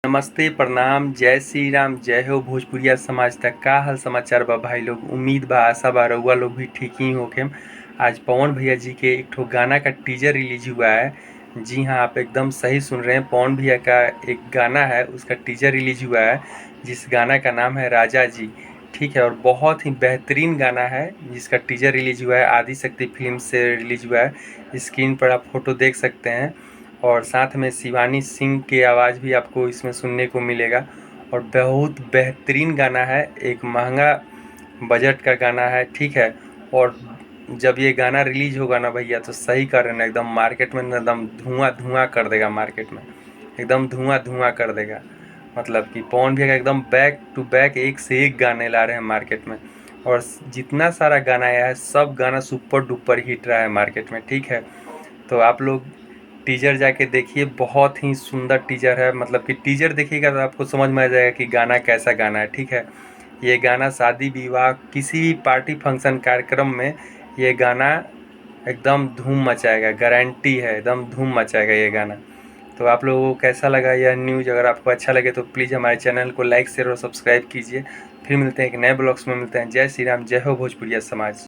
नमस्ते, प्रणाम, जय श्री राम, जय हो भोजपुरिया समाज तक। का हाल समाचार बा भाई लोग। उम्मीद बा आशा बा रउआ लोग भी ठीक ही होखे। आज पवन भैया जी के एक ठो गाना का टीजर रिलीज हुआ है। जी हाँ, आप एकदम सही सुन रहे हैं। पवन भैया का एक गाना है, उसका टीजर रिलीज हुआ है, जिस गाना का नाम है राजा जी। ठीक है, और बहुत ही बेहतरीन गाना है जिसका टीजर रिलीज हुआ है, आदि शक्ति फिल्म से रिलीज हुआ है। स्क्रीन पर आप फोटो देख सकते हैं और साथ में शिवानी सिंह की आवाज़ भी आपको इसमें सुनने को मिलेगा। और बहुत बेहतरीन गाना है, एक महंगा बजट का गाना है। ठीक है, और जब ये गाना रिलीज होगा ना भैया, तो सही कर रहे ना, एकदम मार्केट में ना एकदम धुआं धुआं कर देगा। मार्केट में एकदम धुआं धुआं कर देगा। मतलब कि पवन भैया का एकदम बैक टू बैक एक से एक गाने ला रहे हैं मार्केट में। और जितना सारा गाना आया है, सब गाना सुपर डुपर हिट रहा है मार्केट में। ठीक है, तो आप लोग टीजर जाके देखिए, बहुत ही सुंदर टीजर है। मतलब कि टीजर देखिएगा तो आपको समझ में आ जाएगा कि गाना कैसा गाना है। ठीक है, ये गाना शादी विवाह किसी भी पार्टी फंक्शन कार्यक्रम में ये गाना एकदम धूम मचाएगा, गारंटी है, एकदम धूम मचाएगा ये गाना। तो आप लोगों को कैसा लगा यह न्यूज़? अगर आपको अच्छा लगे तो प्लीज़ हमारे चैनल को लाइक शेयर और सब्सक्राइब कीजिए। फिर मिलते हैं एक नए ब्लॉग्स में, मिलते हैं। जय श्री राम, जय हो भोजपुरिया समाज।